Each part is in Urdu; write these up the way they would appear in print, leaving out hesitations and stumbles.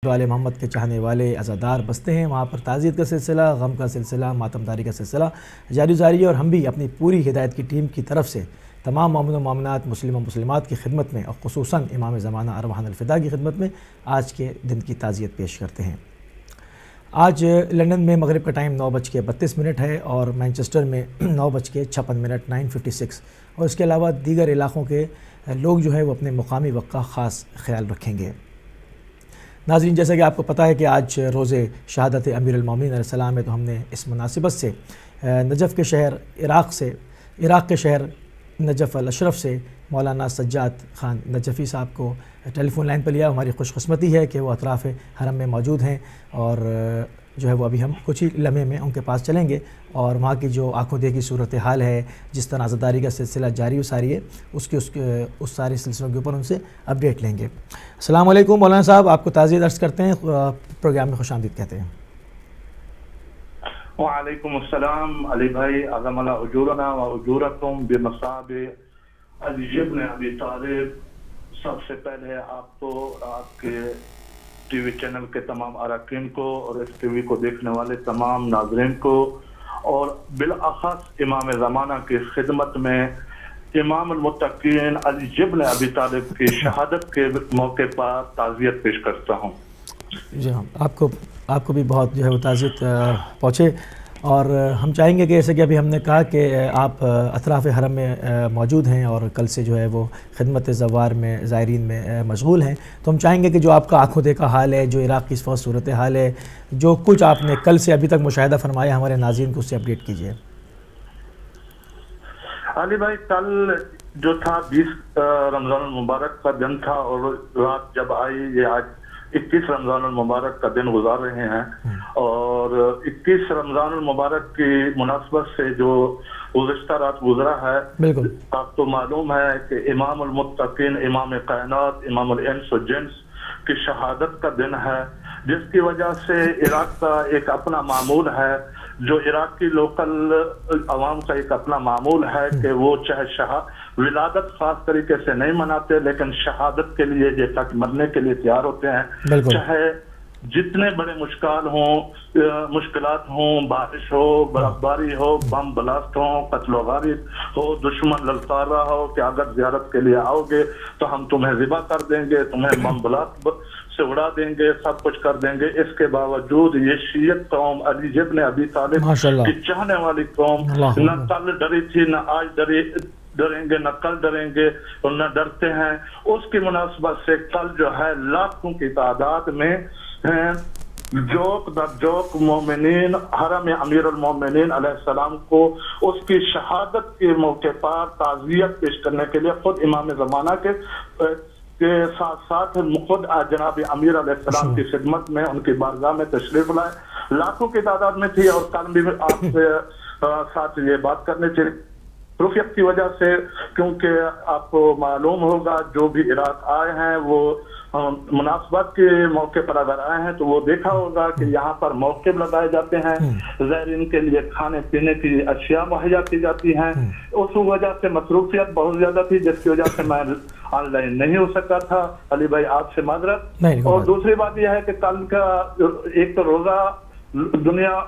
والے محمد کے چاہنے والے عزادار بستے ہیں، وہاں پر تعزیت کا سلسلہ، غم کا سلسلہ، ماتمداری کا سلسلہ جاری ہے، اور ہم بھی اپنی پوری ہدایت کی ٹیم کی طرف سے تمام مومن و مومنات، مسلم و مسلمات کی خدمت میں اور خصوصاً امام زمانہ ارواحنا الفدا کی خدمت میں آج کے دن کی تعزیت پیش کرتے ہیں۔ آج لندن میں مغرب کا ٹائم 9:32 ہے اور مینچسٹر میں 9:56 9:56، اور اس کے علاوہ دیگر علاقوں کے لوگ جو ہے وہ اپنے مقامی وقت کا خاص خیال رکھیں گے۔ ناظرین، جیسا کہ آپ کو پتہ ہے کہ آج روز شہادت امیر المومنین علیہ السلام ہے، تو ہم نے اس مناسبت سے نجف کے شہر عراق کے شہر نجف الاشرف سے مولانا سجاد خان نجفی صاحب کو ٹیلی فون لائن پر لیا۔ ہماری خوش قسمتی ہے کہ وہ اطراف حرم میں موجود ہیں، اور جو ہے وہ ابھی ہم کچھ ہی لمحے میں ان کے پاس چلیں گے اور وہاں کی جو آنکھوں دیکھی صورتحال ہے، جس طرح عزاداری کا سلسلہ جاری و ساری ہے، اس سارے سلسلوں کے اوپر ان سے اپڈیٹ لیں گے۔ السلام علیکم مولانا صاحب، آپ کو تعزیت عرض کرتے ہیں، پروگرام میں خوش آمدید کہتے ہیں۔ وعلیکم السلام علی بھائی، اعظم اللہ اجورنا و اجورکم بمثاب علی ابن ابی طالب۔ سب سے پہلے آپ کو، آپ کے ٹی وی چینل کے تمام اراکین کو اور اس ٹی وی کو دیکھنے والے تمام ناظرین کو، اور بالاخص امام زمانہ کی خدمت میں امام المتقین علی ابن ابی طالب کی شہادت کے موقع پر تعزیت پیش کرتا ہوں۔ جی ہاں، آپ کو بھی بہت جو ہے وہ تعزیت پہنچے، اور ہم چاہیں گے کہ جیسے کہ ابھی ہم نے کہا کہ آپ اطراف حرم میں موجود ہیں اور کل سے جو ہے وہ خدمت زوار میں زائرین میں مشغول ہیں، تو ہم چاہیں گے کہ جو آپ کا آنکھوں دیکھا حال ہے، جو عراق کی اس وقت صورتحال ہے، جو کچھ آپ نے کل سے ابھی تک مشاہدہ فرمایا، ہمارے ناظرین کو اس سے اپڈیٹ کیجیے۔ علی بھائی، کل جو تھا 20 رمضان المبارک کا دن تھا، اور رات جب آئی، یہ آج 21 رمضان المبارک کا دن گزار رہے ہیں، اور 21 رمضان المبارک کی مناسبت سے جو گزشتہ رات گزرا ہے، بالکل آپ کو معلوم ہے کہ امام المتقین، امام کائنات، امام الانس و جنس کی شہادت کا دن ہے، جس کی وجہ سے عراق کا ایک اپنا معمول ہے، جو عراق کی لوکل عوام کا ایک اپنا معمول ہے کہ وہ چاہے ولادت خاص طریقے سے نہیں مناتے، لیکن شہادت کے لیے جیسا کہ مرنے کے لیے تیار ہوتے ہیں، چاہے جتنے بڑے مشکلات ہوں، بارش ہو، برف باری ہو، بم بلاسٹ ہو، قتل و غارت ہو، دشمن للکار رہا ہو کہ اگر زیارت کے لیے آؤ گے تو ہم تمہیں ذبح کر دیں گے، تمہیں بم بلاسٹ سے اڑا دیں گے، سب کچھ کر دیں گے۔ اس کے باوجود یہ شیعت قوم، علی ابن ابی طالب کی چاہنے والی قوم، نہ کل ڈری تھی، نہ آج ڈریں گے، نہ کل ڈریں گے، اور نہ ڈرتے ہیں۔ اس کی مناسبت سے کل جو ہے لاکھوں کی تعداد میں جوک در جوک مومنین حرم امیر المومنین علیہ السلام کو اس کی شہادت کے موقع پر تعزیت پیش کرنے کے لیے خود امام زمانہ کے ساتھ ساتھ خود جناب امیر علیہ السلام کی خدمت میں ان کی بارگاہ میں تشریف لائے، لاکھوں کی تعداد میں تھی۔ اور کل بھی آپ سے ساتھ یہ بات کرنے تھی روفیت کی وجہ سے، کیونکہ آپ کو معلوم ہوگا جو بھی عراق آئے ہیں وہ مناسبت کے موقع پر اگر آئے ہیں تو وہ دیکھا ہوگا کہ یہاں پر موقف لگائے جاتے ہیں، زائرین کے لیے کھانے پینے کی اشیاء مہیا کی جاتی ہیں۔ اس وجہ سے مصروفیت بہت زیادہ تھی، جس کی وجہ سے میں آن لائن نہیں ہو سکا تھا۔ علی بھائی، آپ سے معذرت۔ اور دوسری بات یہ ہے کہ کل کا ایک تو روزہ دنیا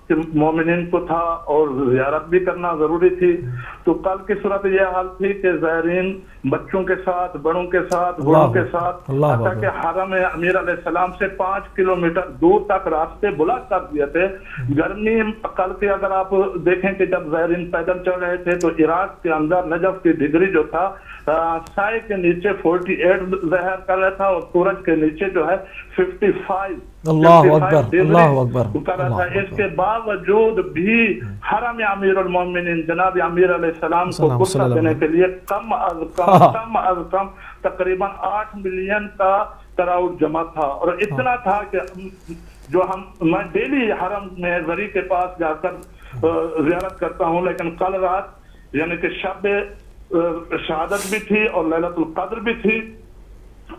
کے مومنین کو تھا اور زیارت بھی کرنا ضروری تھی، تو کل کی صورت یہ حال تھی کہ زائرین بچوں کے ساتھ، بڑوں کے ساتھ، بوڑھوں کے ساتھ، حتیٰ کہ حرم امیر علیہ السلام سے 5 کلومیٹر دور تک راستے بلاک کر دیے تھے۔ گرمی کل کے اگر آپ دیکھیں کہ جب زائرین پیدل چل رہے تھے تو عراق کے اندر نجف کی ڈگری جو تھا سائے کے نیچے 48 ظاہر کر رہا تھا، اور سورج کے نیچے جو ہے 55 اللہ اکبر، اللہ اکبر کر رہا تھا۔ اس کے باوجود بھی حرم امیر المومنین جناب امیر علیہ السلام کو غسل دینے کے لیے کم از کم تقریباً 8 ملین کا کراؤڈ جمع تھا، اور اتنا تھا کہ جو میں ڈیلی حرم میں زری کے پاس جا کر زیارت کرتا ہوں، لیکن کل رات یعنی کہ شب شہادت بھی تھی اور لیلۃ القدر بھی تھی،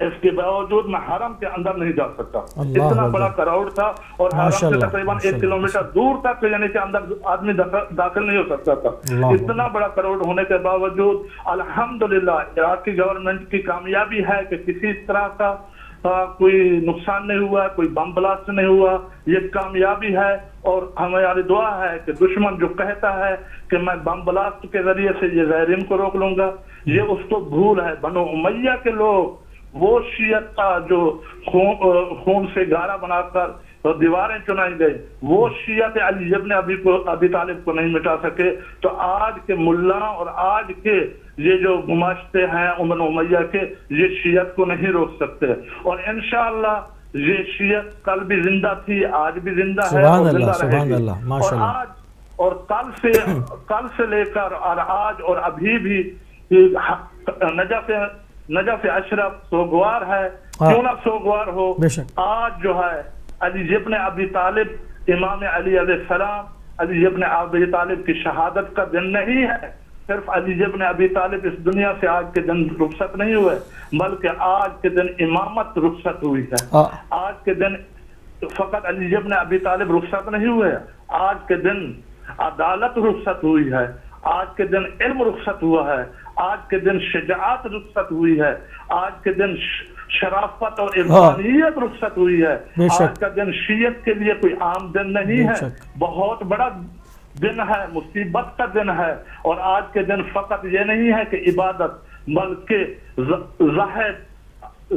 اس کے باوجود میں حرم کے اندر نہیں جا سکتا، اتنا بڑا کراؤڈ تھا، اور حرم سے تقریباً 1 کلومیٹر دور تک یعنی کہ اندر آدمی داخل نہیں ہو سکتا تھا۔ اتنا بڑا کراؤڈ ہونے کے باوجود الحمدللہ عراق کی گورنمنٹ کی کامیابی ہے کہ کسی طرح کا کوئی نقصان نہیں ہوا، کوئی بم بلاسٹ نہیں ہوا، یہ کامیابی ہے۔ اور ہماری دعا ہے کہ دشمن جو کہتا ہے کہ میں بم بلاسٹ کے ذریعے سے یہ زائرین کو روک لوں گا، یہ اس کو بھول ہے۔ بنو امیہ کے لوگ وہ شیعت کا جو خون سے گارا بنا کر دیواریں چنائی گئی، وہ شیعت علی ابن ابی طالب کو نہیں مٹا سکے، تو آج کے ملا اور آج کے یہ جو گماشتے ہیں بنو امیہ کے، یہ شیعت کو نہیں روک سکتے۔ اور انشاءاللہ یہ شیعت کل بھی زندہ تھی، آج بھی زندہ ہے اور زندہ رہے گی۔ اور آج اور کل سے لے کر اور آج اور ابھی بھی نجف اشرف سوگوار ہے، کیوں نہ سوگوار ہو۔ آج جو ہے علی ابن ابی طالب، امام علی علیہ السلام، علی ابن ابی طالب کی شہادت کا دن نہیں ہے۔ صرف علی ابن ابی طالب اس دنیا سے آج کے دن رخصت نہیں ہوئے، بلکہ آج کے دن امامت رخصت ہوئی ہے۔ آج کے دن فقط علی ابن ابی طالب رخصت نہیں ہوئے، آج کے دن عدالت رخصت ہوئی ہے، آج کے دن علم رخصت ہوا ہے، آج کے دن شجاعت رخصت ہوئی ہے، آج کے دن شرافت اور عرفانیت رخصت ہوئی ہے۔ آج کا دن شیعت کے لیے کوئی عام دن نہیں ہے، بہت بڑا دن ہے، مصیبت کا دن ہے۔ اور آج کے دن فقط یہ نہیں ہے کہ عبادت، بلکہ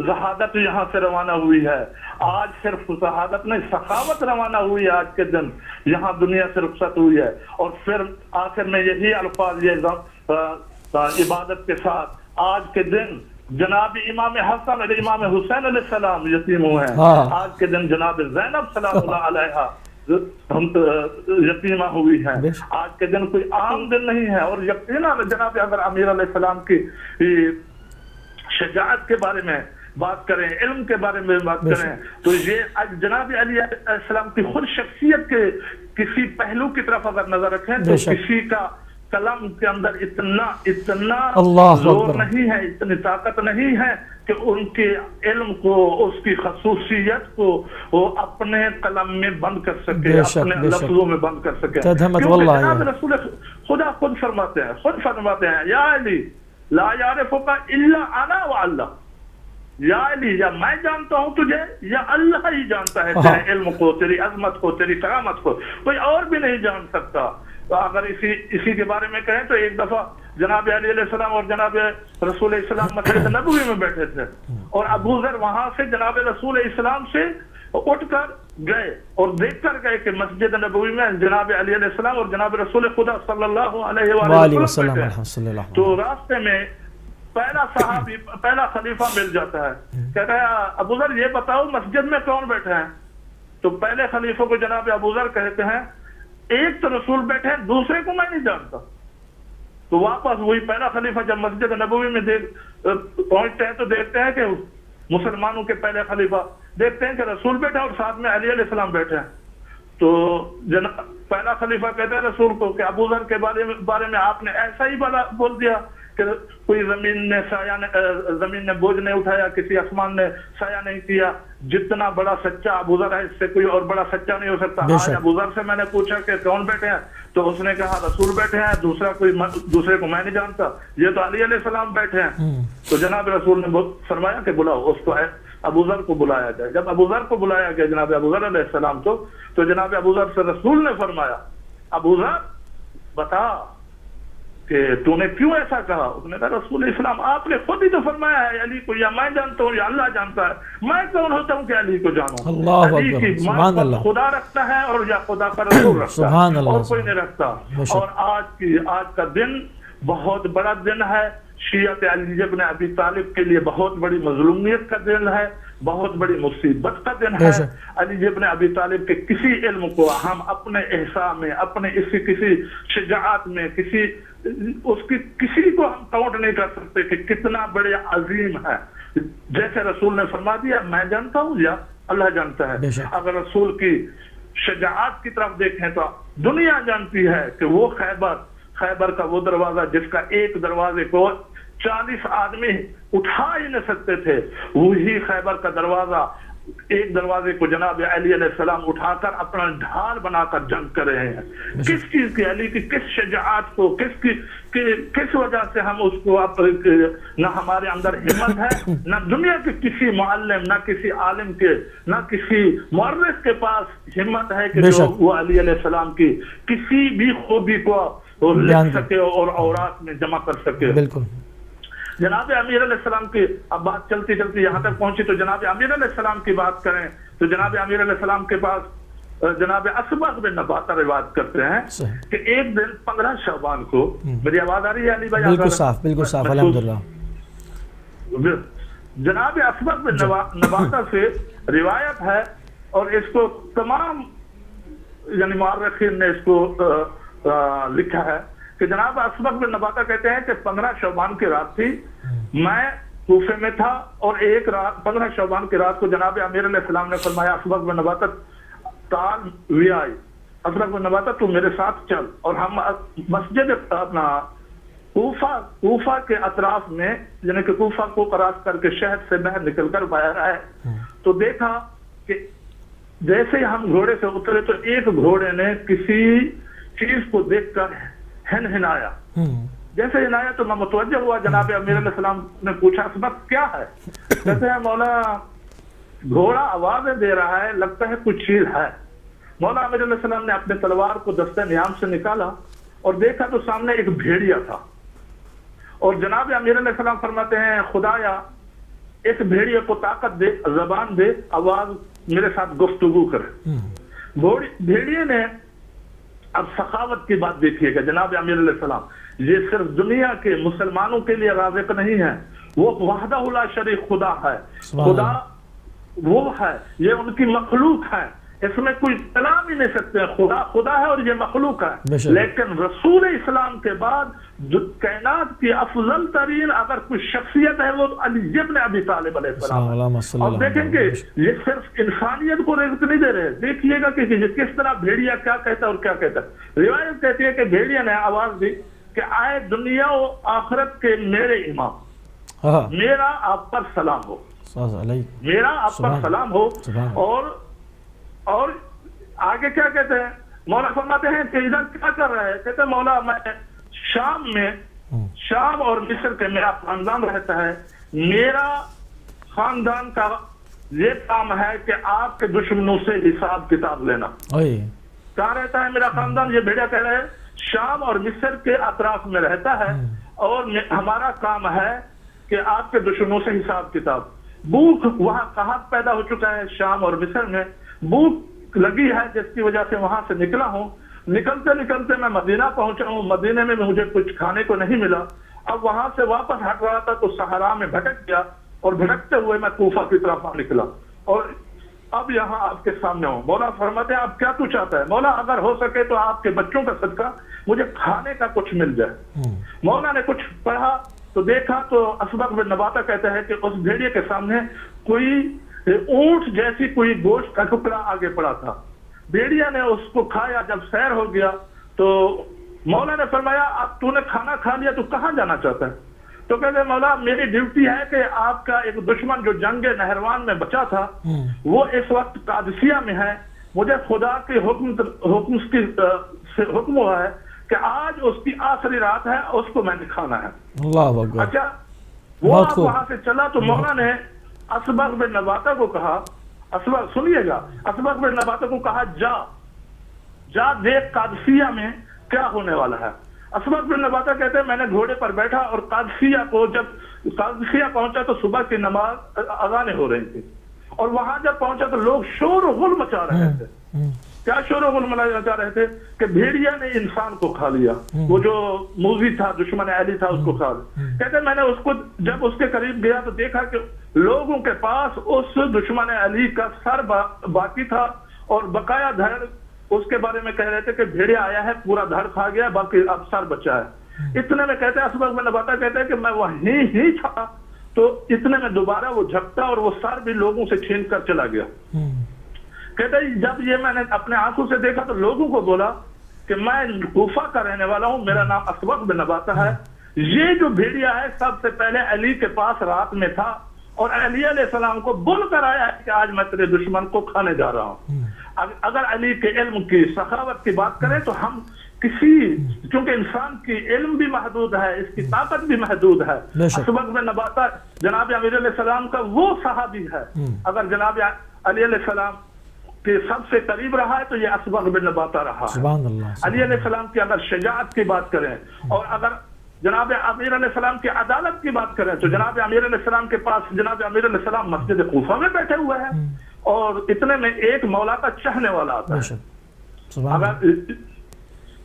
زہادت یہاں سے روانہ ہوئی ہے۔ آج صرف شہادت نہیں، سخاوت روانہ ہوئی ہے آج کے دن، یہاں دنیا سے رخصت ہوئی ہے۔ اور پھر آخر میں یہی الفاظ، یہ عبادت کے ساتھ آج کے دن جناب امام حسن علیہ امام حسین علیہ السلام یتیم ہوئے ہیں، آج کے دن جناب زینب سلام اللہ علیہا یتیمہ ہوئی ہے۔ آج کے دن کوئی عام دن نہیں ہے۔ اور یقیناً جناب اگر امیر علیہ السلام کی شجاعت کے بارے میں بات کریں، علم کے بارے میں بات کریں، تو یہ جناب علی علیہ السلام کی خود شخصیت کے کسی پہلو کی طرف اگر نظر رکھیں تو کسی کا کلام کے اندر اتنا زور نہیں ہے، اتنی طاقت نہیں ہے کہ ان کے علم کو، اس کی خصوصیت کو وہ اپنے قلم میں بند کر سکے، اپنے لفظوں میں بند کر سکے۔ کیونکہ جناب رسول خدا خود فرماتے ہیں یا علی لا یعرفک الا انا واللہ، یا علی یا میں جانتا ہوں تجھے یا اللہ ہی جانتا ہے تیرے علم کو، تیری عظمت کو، تیری کرامت کو، کوئی اور بھی نہیں جان سکتا۔ تو اگر اسی کے بارے میں کہیں تو ایک دفعہ جناب علی علیہ السلام اور جناب رسول اسلام مسجد نبوی میں بیٹھے تھے، اور ابو ذر وہاں سے جناب رسول اسلام سے اٹھ کر گئے اور دیکھ کر گئے کہ مسجد نبوی میں جناب علی علیہ السلام اور جناب رسول خدا صلی اللہ علیہ وسلم بیٹھے ہیں۔ تو راستے میں پہلا خلیفہ مل جاتا ہے، کہتا ہے ابو ذر یہ بتاؤ مسجد میں کون بیٹھے ہیں؟ تو پہلے خلیفہ کو جناب ابو ذر کہتے ہیں ایک تو رسول بیٹھے ہیں، دوسرے کو میں نہیں جانتا۔ تو واپس وہی پہلا خلیفہ جب مسجد نبوی میں پہنچتے ہیں تو دیکھتے ہیں کہ مسلمانوں کے پہلے خلیفہ دیکھتے ہیں کہ رسول بیٹھے اور ساتھ میں علی علیہ السلام بیٹھے ہیں۔ تو پہلا خلیفہ کہتے ہیں رسول کو کہ ابو ذر کے بارے میں آپ نے ایسا ہی بول دیا کہ کوئی زمین نے بوجھ نہیں اٹھایا، کسی آسمان نے سایہ نہیں کیا، جتنا بڑا سچا ابو ذر ہے اس سے کوئی اور بڑا سچا نہیں ہو سکتا۔ آج ابو ذر سے میں نے پوچھا کہ کون بیٹھے ہیں تو اس نے کہا رسول بیٹھے ہیں، دوسرے کو میں نہیں جانتا، یہ تو علی علیہ السلام بیٹھے ہیں۔ تو جناب رسول نے فرمایا کہ بلاؤ اس کو، ابو ذر کو بلایا جائے۔ جب ابو ذر کو بلایا گیا جناب ابو ذر علیہ السلام تو جناب ابو ذر سے رسول نے فرمایا ابو ذر بتا کہ تو نے کیوں ایسا کہا؟ اس نے کہا رسول اسلام آپ نے خود ہی تو فرمایا ہے علی کو یا میں جانتا ہوں یا اللہ جانتا ہے، میں کون ہوتا ہوں کہ علی کو جانوں؟ علی کی معرفت خدا رکھتا ہے اور یا خدا کا رسول رکھتا ہے، اور کوئی نہیں رکھتا۔ اور آج کا دن بہت بڑا دن ہے، شیعت علی ابن ابی طالب کے لیے بہت بڑی مظلومیت کا دن ہے، بہت بڑی مصیبت کا دن ہے۔ علی ابن ابی طالب کے کسی علم کو ہم اپنے احسان میں، اپنے کسی شجاعت میں، کسی کو ہم کاؤنٹ نہیں کر سکتے کہ کتنا بڑے عظیم ہے۔ جیسے رسول نے فرما دیا میں جانتا ہوں یا اللہ جانتا ہے۔ اگر رسول کی شجاعت کی طرف دیکھیں تو دنیا جانتی ہے کہ وہ خیبر کا وہ دروازہ جس کا ایک دروازے کو 40 آدمی اٹھا ہی نہیں سکتے تھے، وہی خیبر کا دروازہ ایک دروازے کو جناب علی علیہ السلام اٹھا کر اپنا ڈھال بنا کر جنگ کر رہے ہیں. کس چیز کی؟ علی کی کس شجاعت کو، کس وجہ سے ہم اس کو نہ ہمارے اندر ہمت ہے، نہ دنیا کے کسی معلم، نہ کسی عالم کے، نہ کسی مورخ کے پاس ہمت ہے کہ جو وہ علی علیہ السلام کی کسی بھی خوبی کو لکھ سکے اور اوراق میں جمع کر سکے. بالکل. جناب امیر علیہ السلام کی اب بات چلتی چلتی یہاں تک پہنچی تو جناب امیر علیہ السلام کی بات کریں تو جناب امیر علیہ السلام کے پاس جناب اسبغ بن نباتہ روایت کرتے ہیں کہ ایک دن 15 شعبان کو، میری آواز آ رہی ہے علی بھائی؟ بالکل صاف، بالکل صاف، الحمدللہ. جناب اسبغ بن نباتہ سے روایت ہے اور اس کو تمام یعنی مورخین نے اس کو لکھا ہے کہ جناب اسبغ بن نباتہ کہتے ہیں کہ 15 شعبان کی رات تھی، میں کوفے میں تھا اور ایک رات 15 شعبان کی رات کو جناب امیر علیہ السلام نے فرمایا اسبغ بن نباتہ تعال ویائی، اسبغ بن نباتہ تو میرے ساتھ چل. اور ہم مسجد اپنا کوفہ کے اطراف میں یعنی کہ کوفہ کو کراس کر کے شہر سے باہر نکل کر باہر آئے تو دیکھا کہ جیسے ہی ہم گھوڑے سے اترے تو ایک گھوڑے نے کسی چیز کو دیکھ کر ہنہنایا. جیسے ہنایا تو میں متوجہ ہوا، جناب امیر علیہ السلام نے پوچھا اسبغ کیا ہے؟ کہتے ہیں مولا گھوڑا آوازیں دے رہا ہے، لگتا ہے کچھ چیز ہے. مولا امیر علیہ السلام نے اپنے تلوار کو دستے نیام سے نکالا اور دیکھا تو سامنے ایک بھیڑیا تھا. اور جناب امیر علیہ السلام فرماتے ہیں خدایا اس بھیڑیے کو طاقت دے، زبان دے، آواز میرے ساتھ گفتگو کرے. بھیڑیے نے اب سخاوت کی بات دیکھیے گا جناب امیر علیہ السلام، یہ صرف دنیا کے مسلمانوں کے لیے رازق نہیں ہے، وہ وحدہ لا شریک خدا ہے. خدا وہ ہے، یہ ان کی مخلوق ہے، اس میں کوئی کلام ہی نہیں سکتے. خدا خدا ہے اور یہ مخلوق ہے. لیکن رسول اسلام کے بعد کائنات کی افضل ترین اگر کوئی شخصیت ہے وہ علی ابن ابی طالب علیہ السلام. اور دیکھیں گے یہ صرف انسانیت کو رزق نہیں دے رہے، دیکھیے گا کہ کس طرح بھیڑیا کیا کہتا ہے اور کیا کہتا ہے. روایت کہتی ہے کہ بھیڑیا نے آواز دی کہ آئے دنیا و آخرت کے میرے امام، میرا آپ پر سلام ہو، میرا آپ پر سلام ہو. اور آگے کیا کہتے ہیں؟ مولا فرماتے ہیں کہ ادھر کیا کر رہے ہیں؟ کہتے ہیں مولا میں شام اور مصر کے میرا خاندان رہتا ہے، میرا خاندان کا یہ کام ہے کہ آپ کے دشمنوں سے حساب کتاب لینا. کہاں رہتا ہے میرا خاندان؟ یہ بھیڑیا کہہ رہے ہیں شام اور مصر کے اطراف میں رہتا ہے اور ہمارا کام ہے کہ آپ کے دشمنوں سے حساب کتاب. بھوک وہاں کہاں پیدا ہو چکا ہے؟ شام اور مصر میں بھوک لگی ہے جس کی وجہ سے وہاں سے نکلا ہوں. نکلتے نکلتے میں مدینہ پہنچا ہوں، مدینہ میں مجھے کچھ کھانے کو نہیں ملا. اب وہاں سے واپس ہٹ رہا تھا تو صحرا میں بھٹک گیا اور بھٹکتے ہوئے میں کوفہ کی طرف نکلا اور اب یہاں آپ کے سامنے ہوں. مولا فرماتے ہیں اب کیا تو چاہتا ہے؟ مولا اگر ہو سکے تو آپ کے بچوں کا صدقہ مجھے کھانے کا کچھ مل جائے. مولا نے کچھ پڑھا تو دیکھا تو اسبغ بن نباتہ کہتے ہیں کہ اس بھیڑیے کے سامنے کوئی اونٹ جیسی کوئی گوشت کا ٹکڑا آگے پڑا تھا. بھیڑیا نے اس کو کھایا. جب سیر ہو گیا تو مولا نے فرمایا اب تو نے کھانا کھا لیا تو کہاں جانا چاہتا ہے؟ تو کہتے ہیں مولا میری ڈیوٹی ہے کہ آپ کا ایک دشمن جو جنگ نہروان میں بچا تھا وہ اس وقت قادسیہ میں ہے، مجھے خدا کے حکم ہوا ہے کہ آج اس کی آخری رات ہے، اس کو میں نے کھانا ہے. اللہ اکبر. اچھا وہ وہاں سے چلا تو مولا نے اسبغ بن نباتہ کو کہا، اسبغ سنیے گا، اسبغ بن نباتہ کو کہا جا دیکھ قادسیہ میں کیا ہونے والا ہے. اسبغ بن نباتہ کہتے ہیں میں نے گھوڑے پر بیٹھا اور قادسیہ کو جب قادسیہ پہنچا تو صبح کی نماز اذانیں ہو رہی تھی اور وہاں جب پہنچا تو لوگ شور و غل مچا رہے تھے. کیا شور و غل مچا رہے تھے کہ بھیڑیا نے انسان کو کھا لیا، وہ جو موذی تھا دشمن علی تھا اس کو کھا لیا. کہتے ہیں میں نے اس کو جب اس کے قریب گیا تو دیکھا کہ لوگوں کے پاس اس دشمن علی کا سر باقی تھا اور بقایا دھڑ اس کے بارے میں کہہ رہے تھے کہ بھیڑیا آیا ہے پورا دھڑ کھا گیا باقی اب سر بچا ہے. اتنے میں کہتے ہیں اسبغ بن نباتہ کہتے ہیں کہ میں وہیں ہی تھا تو اتنے میں دوبارہ وہ جھپٹا اور وہ سر بھی لوگوں سے چھین کر چلا گیا. کہتے ہیں جب یہ میں نے اپنے آنکھوں سے دیکھا تو لوگوں کو بولا کہ میں کوفہ کا رہنے والا ہوں، میرا نام اسبغ بن نباتہ ہے. یہ جو بھیڑیا ہے سب سے پہلے علی کے پاس رات میں تھا اور علی علیہ السلام کو بول کر آیا ہے کہ آج میں تیرے دشمن کو کھانے جا رہا ہوں. اگر علی کے علم کی سخاوت کی بات کریں تو ہم چونکہ انسان کی علم بھی محدود ہے, اس کی طاقت بھی محدود ہے. اسبغ بن نباتہ جناب امیر علیہ السلام کا وہ صحابی ہے, اگر جناب علی علیہ السلام کے سب سے قریب رہا ہے تو یہ اسبغ بن نباتہ رہا ہے. علی علیہ السلام کی اگر شجاعت کی بات کریں اور اگر جناب امیر علیہ السلام کی عدالت کی بات کریں تو جناب امیر علیہ السلام کے پاس جناب امیر علیہ السلام مسجد کوفہ میں بیٹھے ہوئے ہیں اور اتنے میں ایک مولا کا چاہنے والا آتا ہے. اگر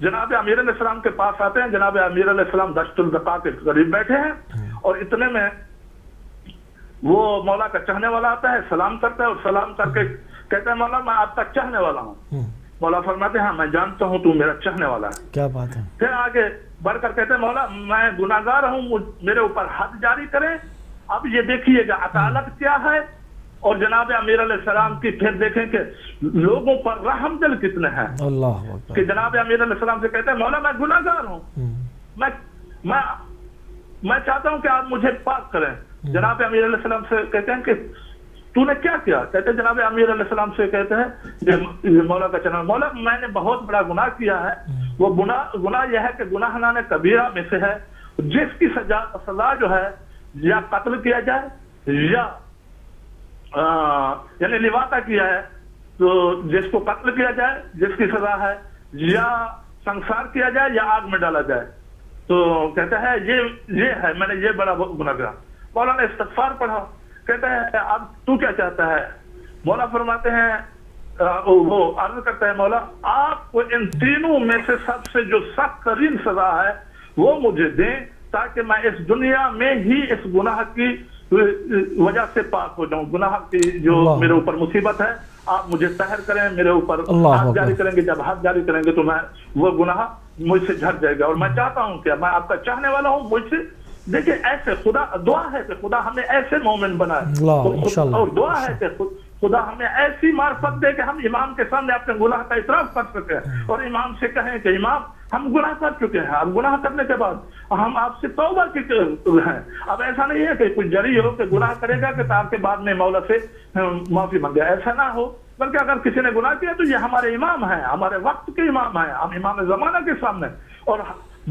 جناب امیر علیہ السلام کے پاس آتے ہیں, جناب امیر علیہ السلام دشت البقاع کے قریب بیٹھے ہیں اور اتنے میں وہ مولا کا چاہنے والا آتا ہے, سلام کرتا ہے اور سلام کر کے کہتا ہے مولا میں آپ کا چاہنے والا ہوں. مولا فرماتے ہیں ہاں میں جانتا ہوں تو میرا چاہنے والا ہے. کیا بات ہے. پھر آگے بڑھ کر کہتے ہیں مولا میں گناہگار ہوں, میرے اوپر حد جاری کریں. اب یہ دیکھیے گا عدالت کیا ہے اور جناب امیر علیہ السلام کی پھر دیکھیں کہ لوگوں پر رحم دل کتنے ہیں. اللہ اکبر. کہ جناب امیر علیہ السلام سے کہتے ہیں مولا میں گناہگار ہوں, میں چاہتا ہوں کہ آپ مجھے پاک کریں. جناب امیر علیہ السلام سے کہتے ہیں کہ تو نے کیا کیا؟ کہتے ہیں جناب امیر علیہ السلام سے کہتے ہیں مولا کا چاہنے مولا میں نے بہت بڑا گناہ کیا ہے. وہ گناہ یہ ہے کہ گناہ نان کبیرہ میں سے ہے جس کی سزا جو ہے یا قتل کیا جائے یا یعنی لواطہ کیا ہے تو جس کو قتل کیا جائے جس کی سزا ہے, یا سنسار کیا جائے یا آگ میں ڈالا جائے. تو کہتا ہے یہ ہے میں نے یہ بڑا گناہ کیا. مولا نے استغفار پڑھا, کہتا ہے اب تو کیا چاہتا ہے؟ مولا فرماتے ہیں وہ عرض کرتا ہے مولا آپ کو ان تینوں میں سے سب سے جو سخت ترین سزا ہے وہ مجھے دیں تاکہ میں اس دنیا میں ہی اس گناہ کی وجہ سے پاک ہو جاؤں. گناہ کی جو میرے اوپر مصیبت ہے آپ مجھے طاہر کریں, میرے اوپر ہاتھ جاری کریں گے. جب ہاتھ جاری کریں گے تو میں وہ گناہ مجھ سے جھڑ جائے گا. اور میں چاہتا ہوں کہ میں آپ کا چاہنے والا ہوں, مجھ سے دیکھیں ایسے خدا دعا ہے کہ خدا ہمیں ایسے مومن بنائے اور دعا ہے کہ خدا ہمیں ایسی معرفت دے کہ ہم امام کے سامنے اپنے گناہ کا اعتراف کر سکیں اور امام سے کہیں کہ امام ہم گناہ کر چکے ہیں. اب گناہ کرنے کے بعد ہم آپ سے توبہ کی ہیں. اب ایسا نہیں ہے کہ کچھ جری ہو کہ گناہ کرے گا کہ آپ کے بعد میں مولا سے معافی مانگے, ایسا نہ ہو. بلکہ اگر کسی نے گناہ کیا تو یہ ہمارے امام ہیں, ہمارے وقت کے امام ہیں, ہم امام زمانہ کے سامنے. اور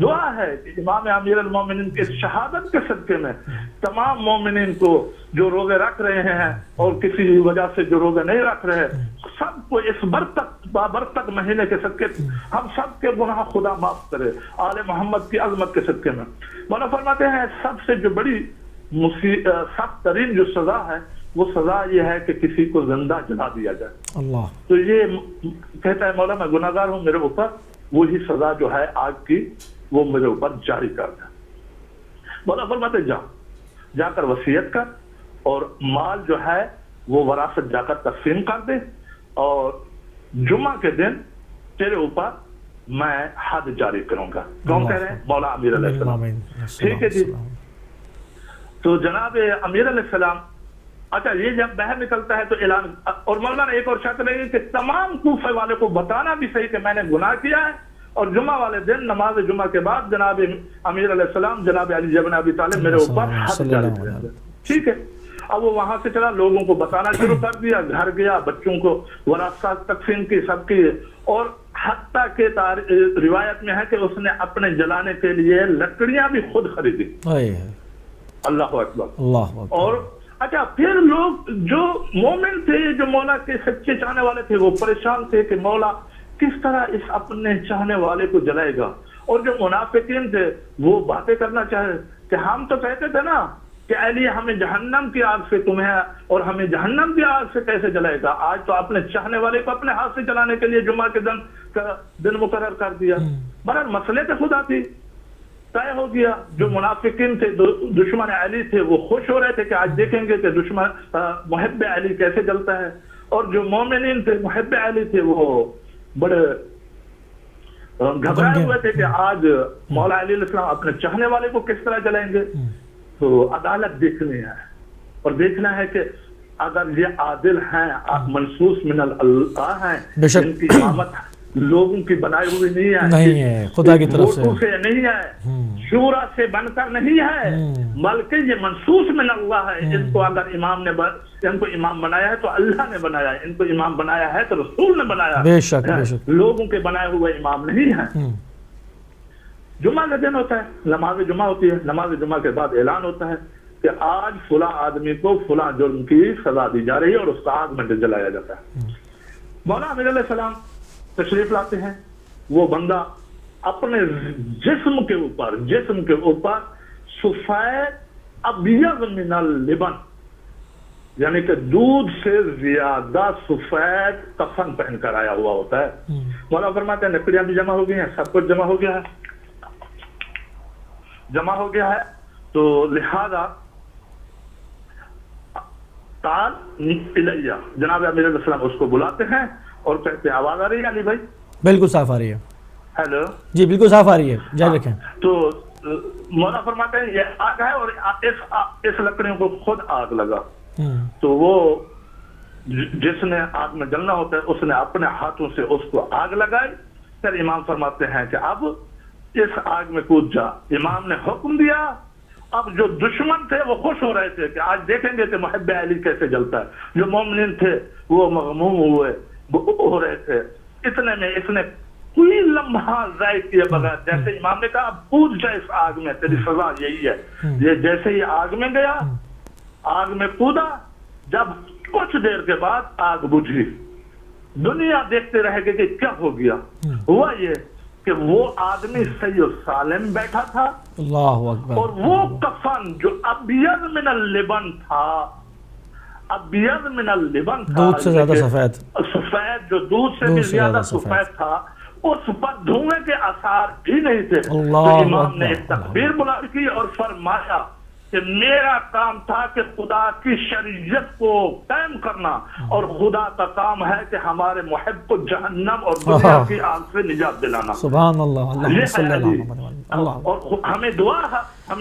دعا ہے کہ امام امیر المومنین کی شہادت کے صدقے میں تمام مومنین کو جو روزے رکھ رہے ہیں اور کسی وجہ سے جو روزے نہیں رکھ رہے سب کو اس بابرکت مہینے کے صدقے ہم سب کے گناہ خدا معاف کرے آل محمد کی عظمت کے صدقے میں. مولا فرماتے ہیں سب سے جو بڑی سخت ترین جو سزا ہے وہ سزا یہ ہے کہ کسی کو زندہ جلا دیا جائے. اللہ. تو یہ کہتا ہے مولا میں گناہگار ہوں, میرے اوپر وہی سزا جو ہے آگ کی وہ میرے اوپر جاری کر دیں. مولا فرماتے جا کر وصیت کر اور مال جو ہے وہ وراثت جا کر تقسیم کر دے اور جمعہ کے دن تیرے اوپر میں حد جاری کروں گا. کون کہہ رہے ہیں؟ مولا امیر علیہ السلام. ٹھیک ہے جی. تو جناب امیر علیہ السلام اچھا یہ جب باہر نکلتا ہے تو اعلان, اور مولانا نے ایک اور شرط لگی کہ تمام کوفہ والے کو بتانا بھی صحیح کہ میں نے گناہ کیا ہے اور جمعہ والے دن نماز جمعہ کے بعد جناب امیر علیہ السلام جناب علی بن ابی طالب میرے اوپر حد جاری کریں گے. ٹھیک ہے. اب وہ وہاں سے چلا, لوگوں کو بتانا شروع کر دیا, گھر گیا, بچوں کو وراثت تقسیم کی سب کی, اور حتیٰ کہ روایت میں ہے کہ اس نے اپنے جلانے کے لیے لکڑیاں بھی خود خریدی. اللہ اکبر. اللہ. اور اچھا پھر لوگ جو مومن تھے جو مولا کے سچے چاہنے والے تھے وہ پریشان تھے کہ مولا کس طرح اس اپنے چاہنے والے کو جلائے گا. اور جو منافقین تھے وہ باتیں کرنا چاہے کہ ہم تو کہتے تھے نا کہ علی ہمیں جہنم کی آگ سے تمہیں اور ہمیں جہنم کی آگ سے کیسے جلائے گا. آج تو اپنے چاہنے والے کو اپنے ہاتھ سے جلانے کے لیے جمعہ کے دن مقرر کر دیا. برحال مسئلے تو خدا تھی طے ہو گیا. جو منافقین تھے دشمن علی تھے وہ خوش ہو رہے تھے کہ آج دیکھیں گے کہ دشمن محب علی کیسے جلتا ہے, اور جو مومنین تھے محب علی تھے وہ بڑے گھبرائے ہوئے تھے کہ آج مولا علی علیہ السلام اپنے چاہنے والے کو کس طرح جلائیں گے. تو عدالت دیکھنی ہے اور دیکھنا ہے کہ اگر یہ عادل ہیں منصوص من اللہ ہیں, ان کی امامت لوگوں کی بنائی ہوئی نہیں ہے, خدا کی طرف سے نہیں ہے, شورا سے بن کر نہیں ہے، بلکہ یہ منصوص من اللہ ہے. ان کو اگر ان کو امام بنایا ہے تو اللہ نے بنایا ہے، ان کو امام بنایا ہے تو رسول نے بنایا بے شک بے شک. لوگوں کے بنائے ہوئے امام نہیں ہیں. جمعہ کا دن ہوتا ہے، نماز جمعہ ہوتی ہے، نماز جمعہ کے بعد اعلان ہوتا ہے کہ آج فلاں آدمی کو فلاں جرم کی سزا دی جا رہی ہے اور اس کا آگ میں جلایا جاتا ہے. مولا امیر علیہ السلام تشریف لاتے ہیں، وہ بندہ اپنے جسم کے اوپر سفید ابیض من اللبن، یعنی کہ دودھ سے زیادہ سفید کفن پہن کر آیا ہوا ہوتا ہے. مولا فرماتے ہیں لکڑیاں بھی جمع ہو گئی ہیں، سب کچھ جمع ہو گیا ہے، تو لہذا تعال الیہ، جناب امیر علیہ السلام اس کو بلاتے ہیں اور کہتے ہیں آواز آ رہی ہے علی بھائی؟ بالکل صاف آ رہی ہے. ہیلو جی بالکل صاف آ رہی ہے، جاری رکھیں. تو مولا فرماتے ہیں یہ آگ ہے اور اس لکڑیوں کو خود آگ لگا. تو وہ جس نے آگ میں جلنا ہوتا ہے اس نے اپنے ہاتھوں سے اس کو آگ لگائی. پھر امام فرماتے ہیں کہ اب اس آگ میں کود جا. امام نے حکم دیا. اب جو دشمن تھے وہ خوش ہو رہے تھے کہ آج دیکھیں گے کہ محب علی کیسے جلتا ہے. جو مومنین تھے وہ مغموم ہوئے ہو رہے تھے. اتنے میں اس نے کوئی لمحہ ضائع کیے بغیر، جیسے امام نے کہا اب کود جا اس آگ میں، تیری سزا یہی ہے. یہ جیسے ہی آگ میں گیا، آگ میں کودا، جب کچھ دیر کے بعد آگ بجھی. دنیا دیکھتے رہ گئی کہ کیا ہو گیا. ہوا یہ کہ وہ آدمی صحیح و سالم بیٹھا تھا، اللہ اکبر، اور وہ کفن جو ابیض من اللبن تھا، دودھ سے زیادہ سفید جو دودھ سے بھی زیادہ سفید تھا، اس پر دھوئیں کے اثار بھی نہیں تھے. تو امام نے ایک تکبیر بلند کی اور فرمایا کہ میرا کام تھا کہ خدا کی شریعت کو قائم کرنا، اور خدا کا کام ہے کہ ہمارے محب کو جہنم اور دنیا کی آگ سے نجات دلانا. سبحان اللہ، اللہم صلی اللہ. اور ہمیں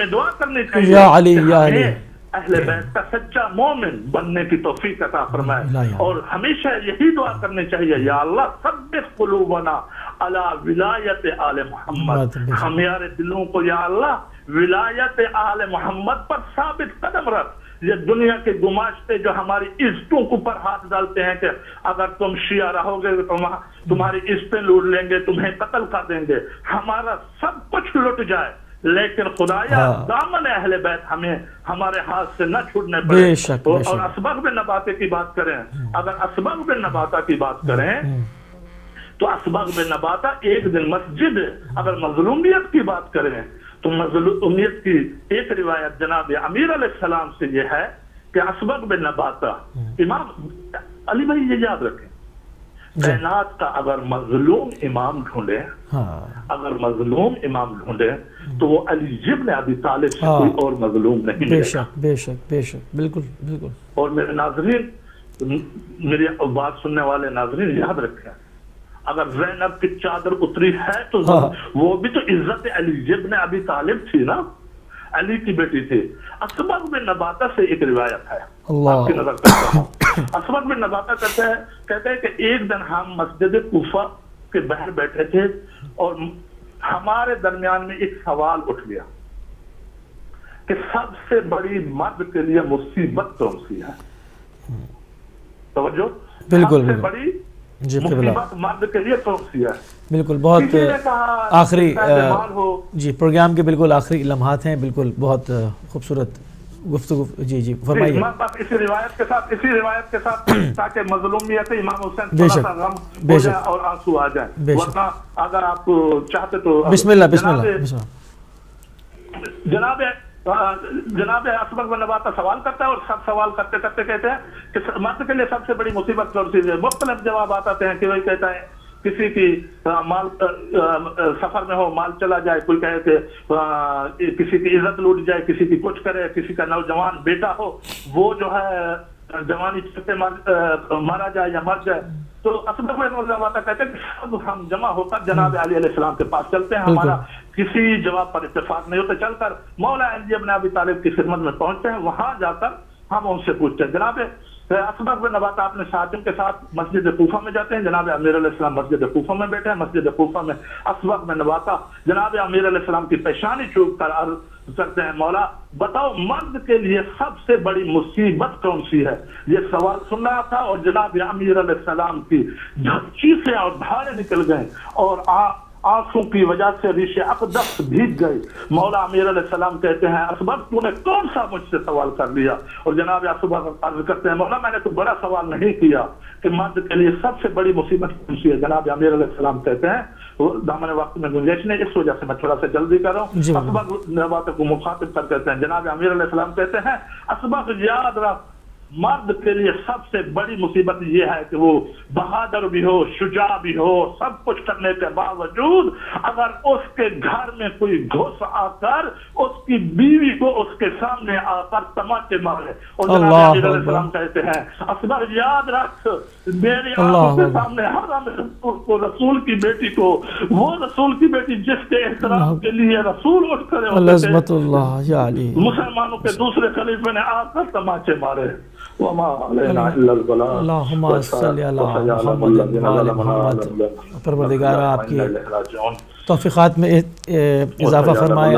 دعا کرنی چاہیے یا علی یا علی، اہل بیت کا سچا مومن بننے کی توفیق عطا فرمائے. اور ہمیشہ یہی دعا کرنی چاہیے، یا اللہ ثبت قلوبنا علی ولایت آل محمد، ہمارے دلوں کو یا اللہ ولایت آل محمد پر ثابت قدم رکھ. یہ دنیا کے گماشتے جو ہماری عزتوں کے اوپر ہاتھ ڈالتے ہیں کہ اگر تم شیعہ رہو گے تو تمہاری عزتیں لوٹ لیں گے، تمہیں قتل کر دیں گے، ہمارا سب کچھ لٹ جائے، لیکن خدایا دامن اہل بیت ہمیں ہمارے ہاتھ سے نہ چھوڑنے پڑے. اور اسباغ بن نباتہ کی بات کریں، اگر اسباغ بن نباتہ کی بات کریں تو اسباغ بن نباتہ ایک دن مسجد، اگر مظلومیت کی بات کریں تو مظلومیت کی ایک روایت جناب امیر علیہ السلام سے یہ ہے کہ اسباغ بن نباتہ، امام علی بھائی یہ یاد رکھیں، کائنات کا اگر مظلوم امام ڈھونڈے، تو وہ علی ابن ابی طالب سے کوئی اور مظلوم نہیں ملے گا. بے شک بے شک، بالکل بالکل. اور میرے ناظرین، میری بات سننے والے ناظرین یاد رکھیں، اگر زینب کی چادر اتری ہے تو وہ بھی تو عزت علی ابن ابی طالب تھی نا، علی کی بیٹی تھی. اسباغ بن نباتہ سے ایک روایت ہے، آپ کی نظر کرتا ہوں. اسباغ بن نباتہ کہتے ہیں کہ ایک دن ہم مسجد کوفہ کے باہر بیٹھے تھے اور ہمارے درمیان میں ایک سوال اٹھ گیا کہ سب سے بڑی مرد کے لیے مصیبت کون سی ہے؟ توجہ، بالکل، سب سے بڑی مصیبت مرد کے لیے کون سی ہے؟ بالکل. بہت آخری جی پروگرام کے بالکل آخری لمحات ہیں، بالکل بہت خوبصورت گفتگو. جی فرمائیے. اسی روایت کے ساتھ تاکہ مظلومیت امام حسین تھوڑا سا غم ہو جائے اور آنسو آ جائے، ورنہ اگر آپ چاہتے تو بسم اللہ. جناب اسباغ بن نباتہ سوال کرتا ہے اور سب سوال کرتے کرتے کہتے ہیں کہ مرد کے لیے سب سے بڑی مصیبت کون سی ہے؟ مختلف جوابات آتے ہیں. کہ وہی کہتا ہے کسی کی مال سفر میں ہو، مال چلا جائے، کوئی کہے کہ کسی کی عزت لوٹ جائے، کسی کی کچھ کرے، کسی کا نوجوان بیٹا ہو وہ جو ہے جوانی چلتے مارا جائے یا مر جائے. تو اسباغ بن نباتہ کہتے ہیں کہ سب ہم جمع ہو کر جناب علی علیہ السلام کے پاس چلتے ہیں، ہمارا کسی جواب پر اتفاق نہیں ہوتا، چل کر مولا علی ابن ابی طالب کی خدمت میں پہنچتے ہیں. وہاں جا کر ہم ان سے پوچھتے ہیں جناب اسبغ بن نباتہ اپنے ساتھیوں کے ساتھ مسجد کوفہ میں جاتے ہیں. جناب امیر علیہ السلام مسجد کوفہ میں بیٹھے ہیں. مسجد کوفہ میں اسبغ بن نباتہ جناب امیر علیہ السلام کی پیشانی چوم کر عرض کرتے ہیں مولا بتاؤ مرد کے لیے سب سے بڑی مصیبت کون سی ہے. یہ سوال سن رہا تھا اور جناب امیر علیہ السلام کی چیخیں اور دھاڑے نکل گئے اور آنسوں کی وجہ سے ریش اقدس بھیگ گئی. مولا امیر علیہ السلام کہتے ہیں اسبغ تو نے کون سا مجھ سے سوال کر لیا. اور جناب اسبغ عرض کرتے ہیں مولا میں نے تو بڑا سوال نہیں کیا کہ مرد کے لیے سب سے بڑی مصیبت کون سی ہے. جناب امیر علیہ السلام کہتے ہیں دامن وقت میں گنجائش نہیں اس وجہ سے میں تھوڑا سا جلدی کر رہا ہوں. اسبغ نباتہ کو مخاطب کر کہتے ہیں جناب امیر علیہ السلام کہتے ہیں اسبغ یاد رکھ مرد کے لیے سب سے بڑی مصیبت یہ ہے کہ وہ بہادر بھی ہو شجاع بھی ہو سب کچھ کرنے کے باوجود اگر اس کے گھر میں کوئی گھس آ کر اس کی بیوی کو اس کے سامنے آ کر تماچے مارے. اور جناب علیہ السلام کہتے ہیں اسبغ یاد رکھ میری آنکھوں کے سامنے حرم کو رسول کی بیٹی کو وہ رسول کی بیٹی جس کے احترام کے لیے رسول اٹھ کھڑے ہوتے تھے مسلمانوں کے دوسرے خلیفے نے آ کر تماچے مارے. اللہم صلی علی محمد وعلی محمد. پروردگار آپ کی توفیقات میں اضافہ فرمائے.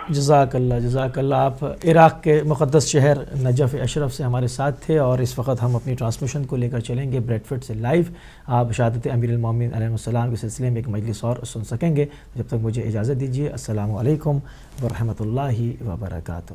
جزاک اللہ. آپ عراق کے مقدس شہر نجف اشرف سے ہمارے ساتھ تھے اور اس وقت ہم اپنی ٹرانسمیشن کو لے کر چلیں گے بریڈ فورڈ سے لائیو. آپ شہادت امیر المومنین علیہ السلام کے سلسلے میں ایک مجلس اور سن سکیں گے. جب تک مجھے اجازت دیجیے. السلام علیکم ورحمۃ اللہ وبرکاتہ.